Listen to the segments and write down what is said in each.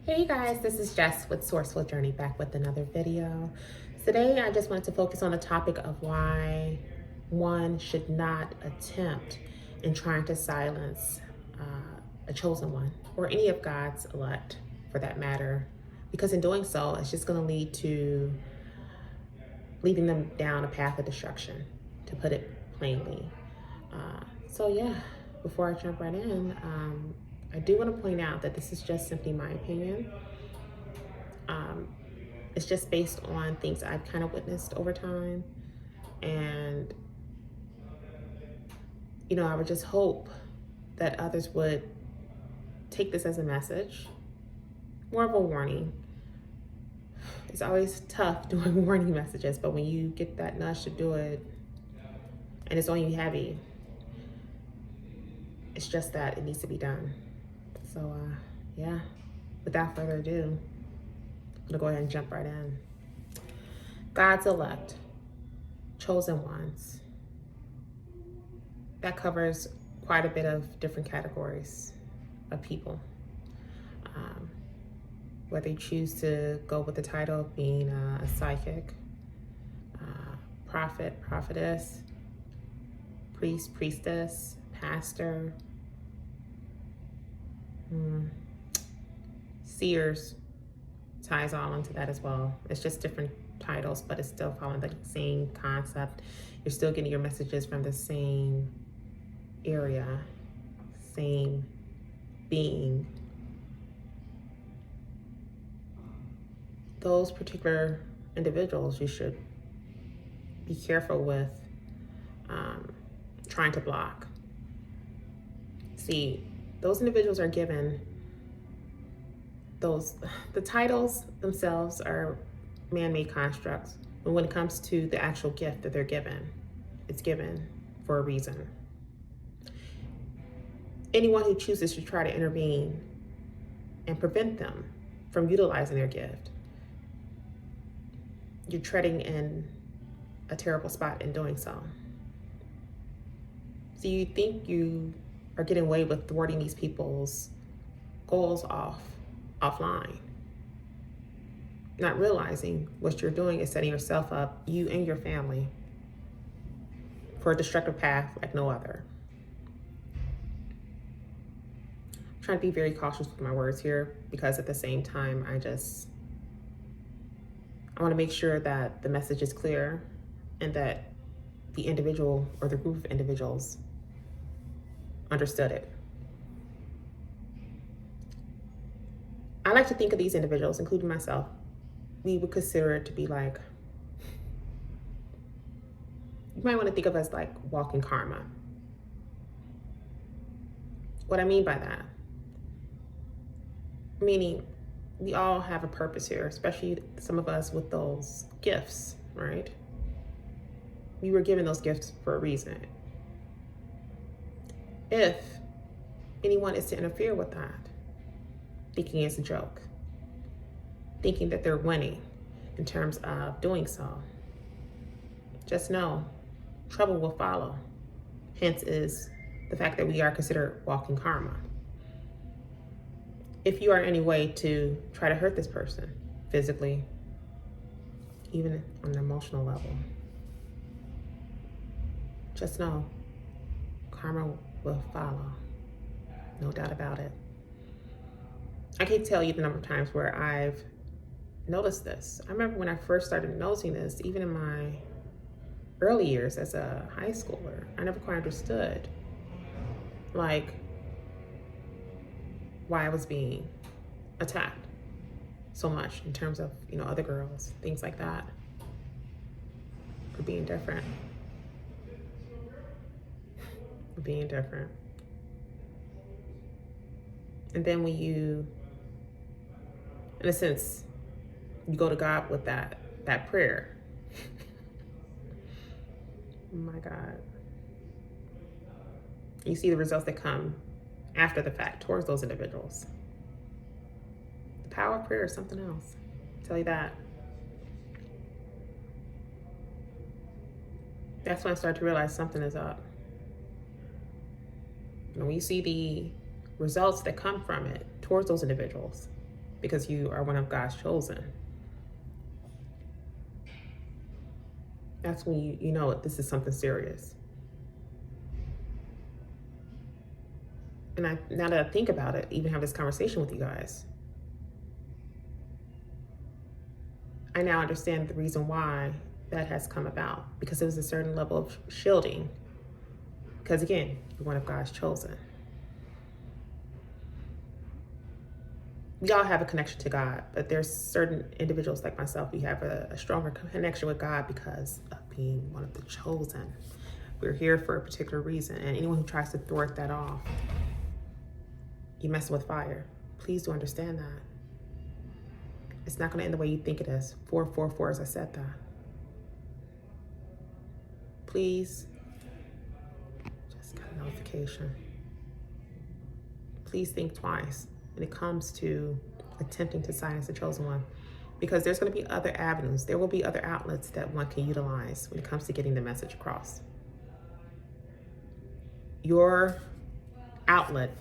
Hey guys, this is Jess with Sourceful Journey, back with another video. Today I just wanted to focus on the topic of why one should not attempt in trying to silence a chosen one, or any of God's elect for that matter, because in doing so it's just going to lead to leading them down a path of destruction, to put it plainly. So yeah, before I jump right in, I do want to point out that this is just simply my opinion. It's just based on things I've kind of witnessed over time. And, I would just hope that others would take this as a message, more of a warning. It's always tough doing warning messages, but when you get that nudge to do it and it's on you heavy, it's just that it needs to be done. So, yeah, without further ado, I'm gonna go ahead and jump right in. God's elect, chosen ones. That covers quite a bit of different categories of people. Whether you choose to go with the title of being a psychic, prophet, prophetess, priest, priestess, pastor, seers, ties all into that as well. It's just different titles, but it's still following the same concept. You're still getting your messages from the same area, same being. Those particular individuals you should be careful with trying to block. See, those individuals are given the titles themselves are man-made constructs, but when it comes to the actual gift that they're given, it's given for a reason. Anyone who chooses to try to intervene and prevent them from utilizing their gift, you're treading in a terrible spot in doing so. So you think you are getting away with thwarting these people's goals offline, not realizing what you're doing is setting yourself up, you and your family, for a destructive path like no other. I'm trying to be very cautious with my words here, because at the same time, I want to make sure that the message is clear and that the individual or the group of individuals understood it. I like to think of these individuals, including myself, we would consider it to be like, you might want to think of us like walking karma. What I mean by that, meaning we all have a purpose here, especially some of us with those gifts, right? We were given those gifts for a reason. If anyone is to interfere with that, thinking it's a joke, thinking that they're winning in terms of doing so, just know trouble will follow. Hence is the fact that we are considered walking karma. If you are in any way to try to hurt this person, physically, even on an emotional level, just know karma will follow. No doubt about it. I can't tell you the number of times where I've noticed this. I remember when I first started noticing this, even in my early years as a high schooler, I never quite understood like why I was being attacked so much in terms of, other girls, things like that, for being different. For being different. And then when you, in a sense, you go to God with that prayer. Oh my God. You see the results that come after the fact towards those individuals. The power of prayer is something else. I'll tell you that. That's when I started to realize something is up. And when you see the results that come from it towards those individuals, because you are one of God's chosen. That's when you know this is something serious. And now that I think about it, even have this conversation with you guys, I now understand the reason why that has come about, because it was a certain level of shielding. Because again, you're one of God's chosen. We all have a connection to God, but there's certain individuals like myself, we have a stronger connection with God because of being one of the chosen. We're here for a particular reason, and anyone who tries to thwart that off, you're messing with fire. Please do understand that. It's not going to end the way you think it is. 444, as I said that. Please, just got a notification. Please think twice when it comes to attempting to silence the chosen one, because there's going to be other avenues. There will be other outlets that one can utilize when it comes to getting the message across. Your outlet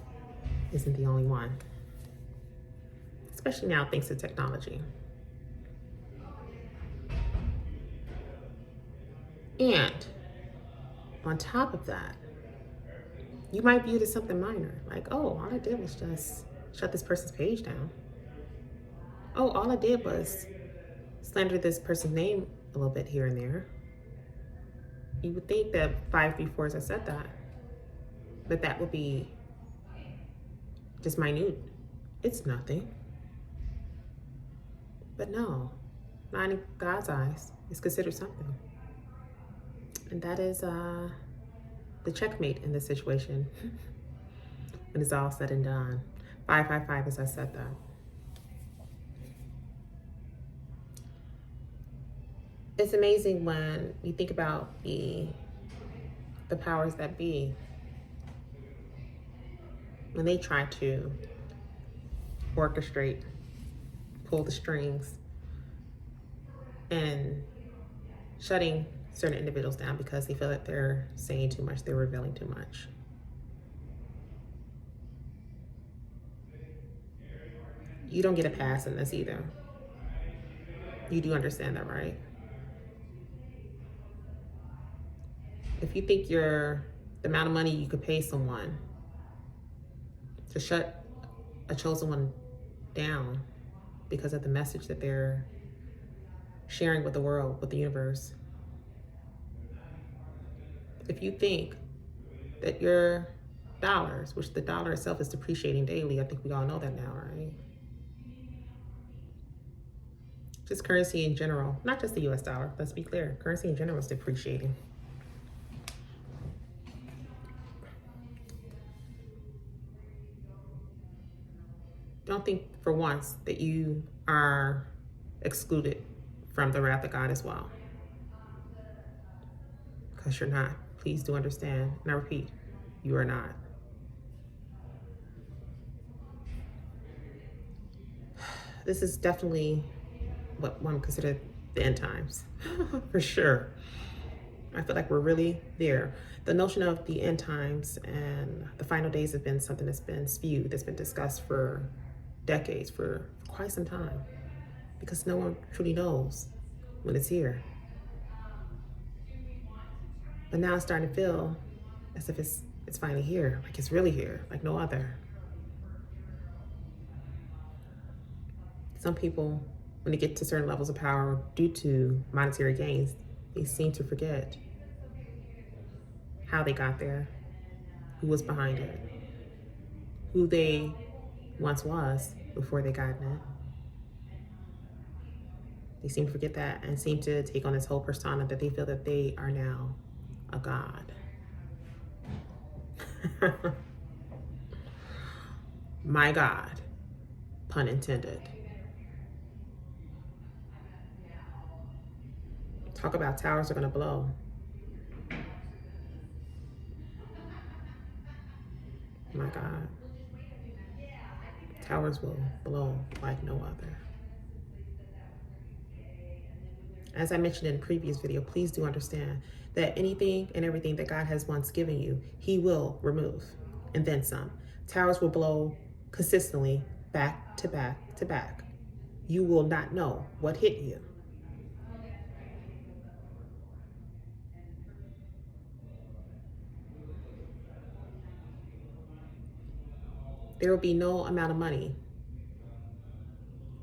isn't the only one, especially now thanks to technology. And on top of that, you might view it as something minor, like, oh, all I did was just shut this person's page down. Oh, all I did was slander this person's name a little bit here and there. You would think that 534, as I said that would be just minute. It's nothing. But no, not in God's eyes, it's considered something. And that is the checkmate in this situation when it's all said and done. 555, as I said that. It's amazing when you think about the powers that be, when they try to orchestrate, pull the strings, and shutting certain individuals down because they feel that they're saying too much, they're revealing too much. You don't get a pass in this either. You do understand that, right? If you think the amount of money you could pay someone to shut a chosen one down because of the message that they're sharing with the world, with the universe, if you think that your dollars, which the dollar itself is depreciating daily, I think we all know that now, right? Just currency in general, not just the US dollar, let's be clear, currency in general is depreciating. Don't think for once that you are excluded from the wrath of God as well, because you're not. Please do understand, and I repeat, you are not. This is definitely what one would consider the end times, for sure. I feel like we're really there. The notion of the end times and the final days have been something that's been spewed, that's been discussed for decades, for quite some time, because no one truly knows when it's here. But now it's starting to feel as if it's finally here, like it's really here, like no other. Some people, when they get to certain levels of power due to monetary gains, they seem to forget how they got there, who was behind it, who they once was before they got in it. They seem to forget that and seem to take on this whole persona that they feel that they are now a god. My God, pun intended. Talk about towers are gonna blow. My God. Towers will blow like no other. As I mentioned in a previous video, please do understand that anything and everything that God has once given you, He will remove, and then some. Towers will blow consistently back to back to back. You will not know what hit you. There will be no amount of money,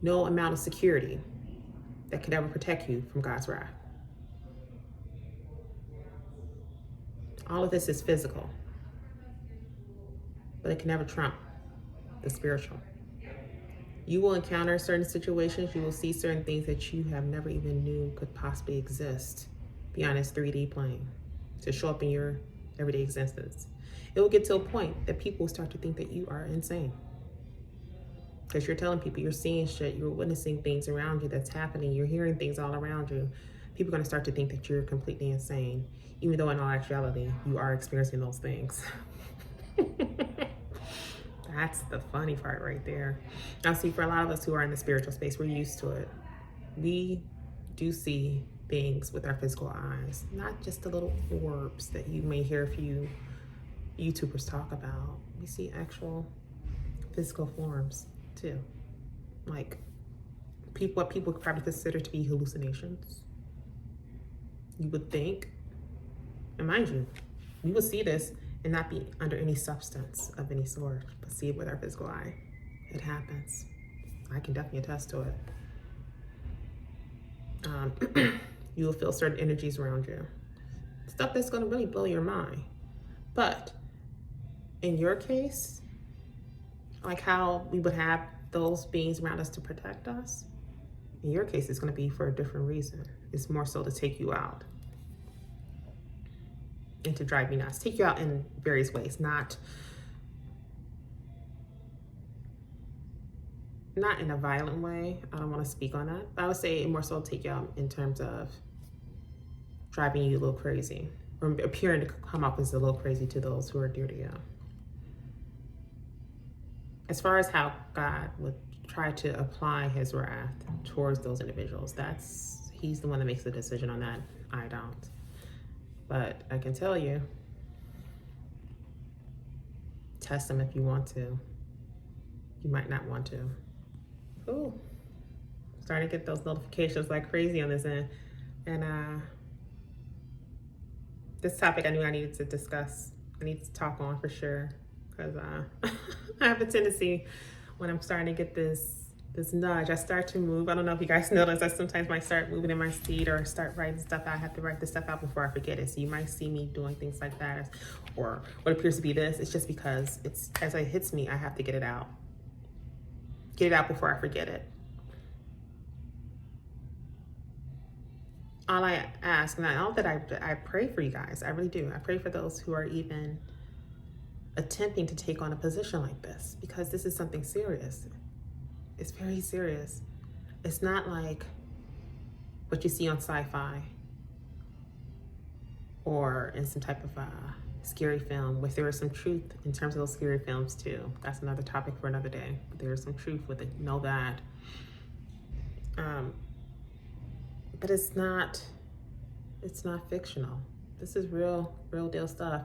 no amount of security that could ever protect you from God's wrath. All of this is physical, but it can never trump the spiritual. You will encounter certain situations, you will see certain things that you have never even knew could possibly exist beyond this 3D plane to show up in your everyday existence. It will get to a point that people will start to think that you are insane. Because you're telling people, you're seeing shit, you're witnessing things around you that's happening, you're hearing things all around you. People are going to start to think that you're completely insane, even though in all actuality, you are experiencing those things. That's the funny part right there. Now, see, for a lot of us who are in the spiritual space, we're used to it. We do see things with our physical eyes, not just the little orbs that you may hear a few YouTubers talk about. We see actual physical forms too, like what people could probably consider to be hallucinations. You would think, and mind you, we would see this and not be under any substance of any sort, but see it with our physical eye. It happens. I can definitely attest to it. You will feel certain energies around you. Stuff that's going to really blow your mind. But in your case, like how we would have those beings around us to protect us, in your case, it's going to be for a different reason. It's more so to take you out and to drive you nuts. Take you out in various ways, not in a violent way. I don't want to speak on that. But I would say more so take you out in terms of driving you a little crazy, or appearing to come up as a little crazy to those who are dear to you. As far as how God would try to apply his wrath towards those individuals, he's the one that makes the decision on that. I don't. But I can tell you, test them if you want to. You might not want to. Ooh, starting to get those notifications like crazy on this end. And this topic I knew I needed to discuss. I need to talk on for sure. Because I have a tendency when I'm starting to get this nudge, I start to move. I don't know if you guys notice, I sometimes might start moving in my seat or start writing stuff out. I have to write this stuff out before I forget it. So you might see me doing things like that, or what appears to be this. It's just because as it hits me, I have to get it out. Get it out before I forget it. All I ask, and all that I pray for you guys, I really do. I pray for those who are even attempting to take on a position like this, because this is something serious. It's very serious. It's not like what you see on sci-fi or in some type of scary film, where there is some truth in terms of those scary films too. That's another topic for another day. But there is some truth with it. Know that. But it's not fictional. This is real deal stuff.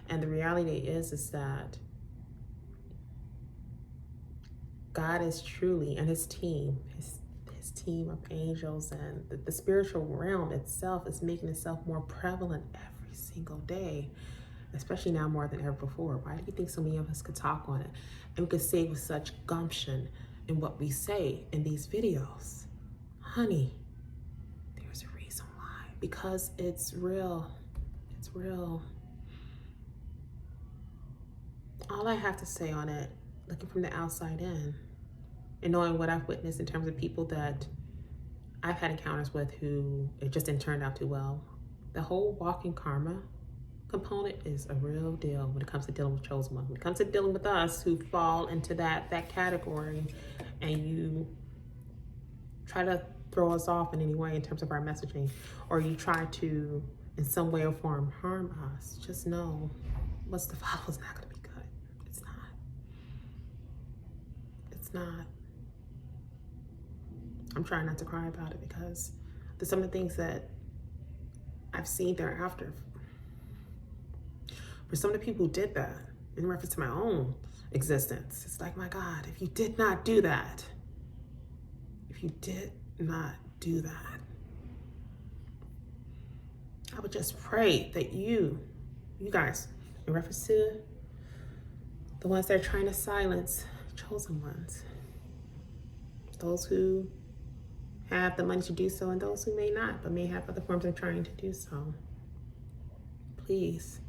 And the reality is that God is truly, and his team, his team of angels, and the spiritual realm itself is making itself more prevalent every single day, especially now more than ever before. Why do you think so many of us could talk on it? And we could say with such gumption in what we say in these videos? Honey, there's a reason why. Because it's real. It's real. All I have to say on it, looking from the outside in, and knowing what I've witnessed in terms of people that I've had encounters with who it just didn't turn out too well, the whole walking karma component is a real deal when it comes to dealing with chosen ones. When it comes to dealing with us who fall into that category, and you try to throw us off in any way in terms of our messaging, or you try to in some way or form harm us, just know what's to follow is not going to be good. It's not. I'm trying not to cry about it, because there's some of the things that I've seen thereafter. For some of the people who did that, in reference to my own existence. It's like, my God, if you did not do that, if you did not do that, I would just pray that you guys, in reference to the ones that are trying to silence chosen ones, those who have the money to do so and those who may not, but may have other forms of trying to do so, please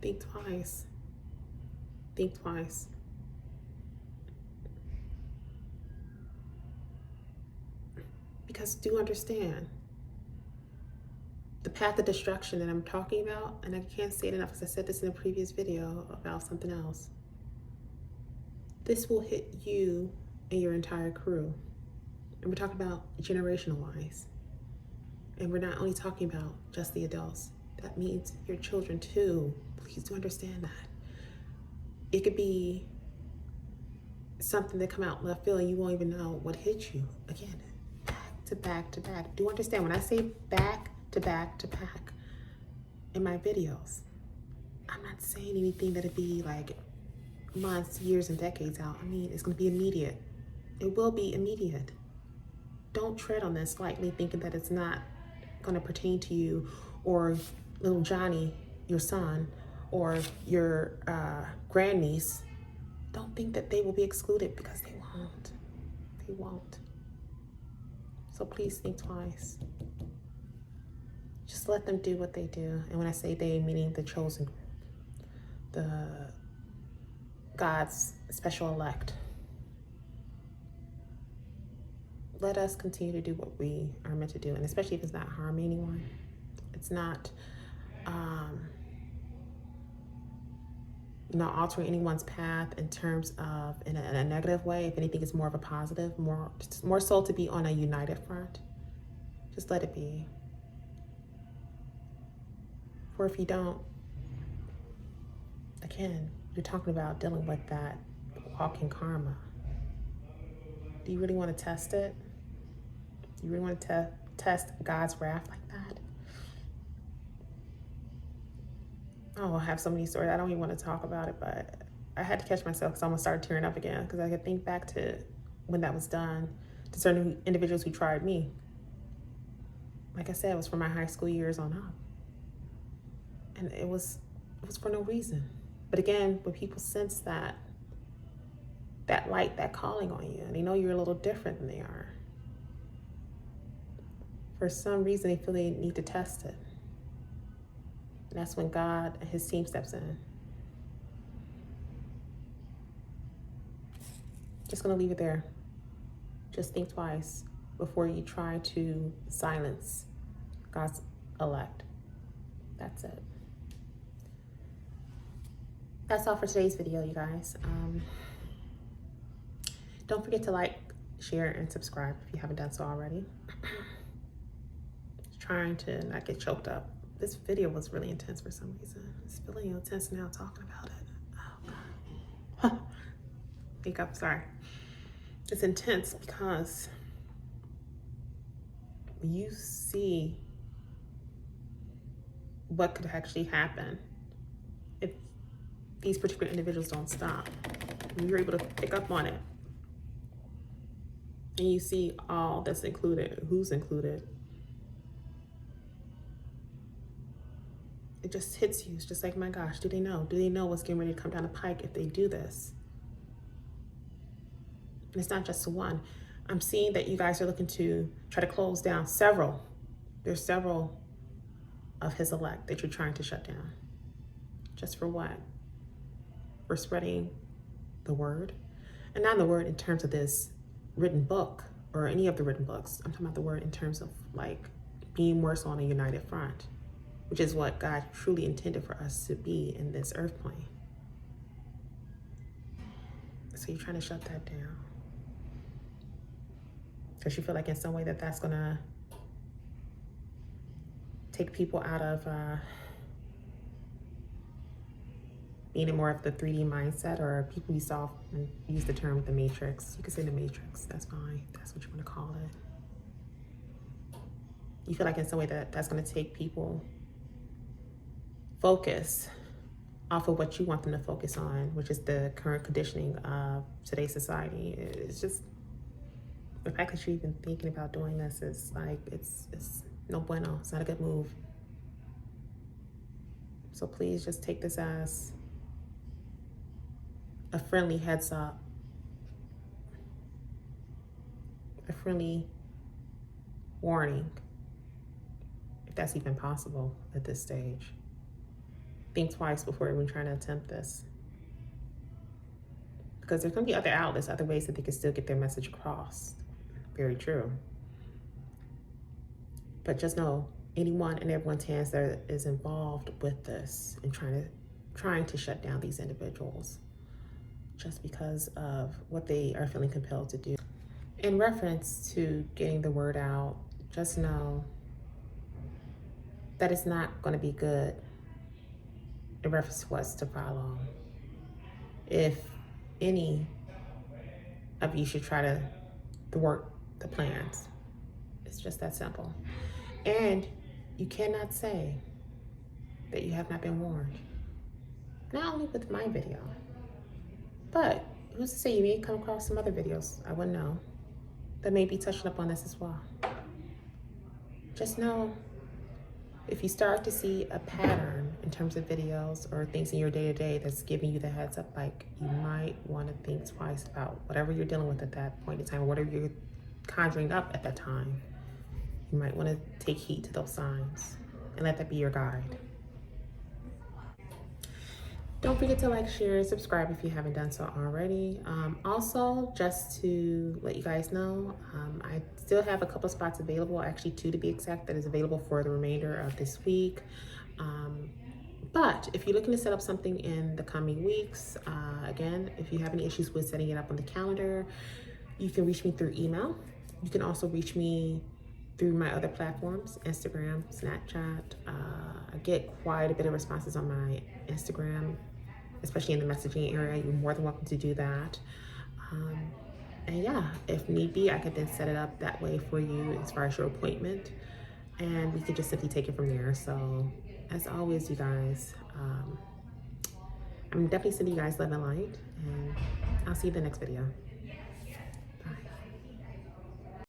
think twice. Think twice. Because do understand, the path of destruction that I'm talking about, and I can't say it enough because I said this in a previous video about something else, this will hit you and your entire crew. And we're talking about generational wise. And we're not only talking about just the adults. That means your children too. Please do understand that. It could be something that come out left field and you won't even know what hit you. Again, back to back to back. Do understand when I say back to back to back in my videos, I'm not saying anything that'd be like months, years, and decades out. I mean, it's gonna be immediate. It will be immediate. Don't tread on this lightly thinking that it's not gonna pertain to you or little Johnny, your son, or your grandniece. Don't think that they will be excluded, because they won't. They won't. So please think twice. Just let them do what they do. And when I say they, meaning the chosen group, the God's special elect. Let us continue to do what we are meant to do, and especially if it's not harming anyone. It's not altering anyone's path in terms of in a negative way. If anything, it's more of a positive, more so to be on a united front. Just let it be. For if you don't, again, you're talking about dealing with that walking karma. Do you really want to test it? Do you really want to test God's wrath like that? Oh, I have so many stories. I don't even want to talk about it, but I had to catch myself because I almost started tearing up again, because I could think back to when that was done to certain individuals who tried me. Like I said, it was from my high school years on up. And it was for no reason. But again, when people sense that light, that calling on you, and they know you're a little different than they are, for some reason they feel they need to test it. And that's when God and his team steps in. Just gonna leave it there. Just think twice before you try to silence God's elect. That's it. That's all for today's video, you guys. Don't forget to like, share, and subscribe if you haven't done so already. Trying to not get choked up. This video was really intense for some reason. It's feeling intense now talking about it. Oh God. Think up, sorry. It's intense because you see what could actually happen if these particular individuals don't stop. When you're able to pick up on it and you see all that's included, who's included, it just hits you. It's just like, my gosh, do they know? Do they know what's getting ready to come down the pike if they do this? And it's not just one. I'm seeing that you guys are looking to try to close down several. There's several of his elect that you're trying to shut down. Just for what? For spreading the word. And not the word in terms of this written book or any of the written books. I'm talking about the word in terms of like being more so on a united front, which is what God truly intended for us to be in this earth plane. So you're trying to shut that down. Because you feel like in some way that that's gonna take people out of being in more of the 3D mindset, or people you saw and use the term the matrix. You can say the matrix, that's fine. That's what you want to call it. You feel like in some way that that's gonna take people focus off of what you want them to focus on, which is the current conditioning of today's society. It's just, the fact that you're even thinking about doing this is like, it's no bueno. It's not a good move. So please just take this as a friendly heads up, a friendly warning, if that's even possible at this stage. Think twice before even trying to attempt this. Because there's going to be other outlets, other ways that they can still get their message across. Very true. But just know, anyone and everyone's hands that is involved with this and trying to shut down these individuals just because of what they are feeling compelled to do. In reference to getting the word out, just know that it's not going to be good in reference to what's to follow. If any of you should try to thwart the plans, it's just that simple. And you cannot say that you have not been warned. Not only with my video, but who's to say you may come across some other videos, I wouldn't know, that may be touching up on this as well. Just know, if you start to see a pattern in terms of videos or things in your day-to-day that's giving you the heads up, like, you might want to think twice about whatever you're dealing with at that point in time, or whatever you're conjuring up at that time. You might want to take heed to those signs and let that be your guide. Don't forget to like, share, subscribe if you haven't done so already. Also, just to let you guys know, I still have a couple spots available, actually 2 to be exact, that is available for the remainder of this week. But if you're looking to set up something in the coming weeks, again, if you have any issues with setting it up on the calendar, you can reach me through email. You can also reach me through my other platforms, Instagram, Snapchat. I get quite a bit of responses on my Instagram, especially in the messaging area. You're more than welcome to do that. And yeah, if need be, I could then set it up that way for you as far as your appointment, and we could just simply take it from there. So as always, you guys, I'm definitely sending you guys love and light, and I'll see you in the next video.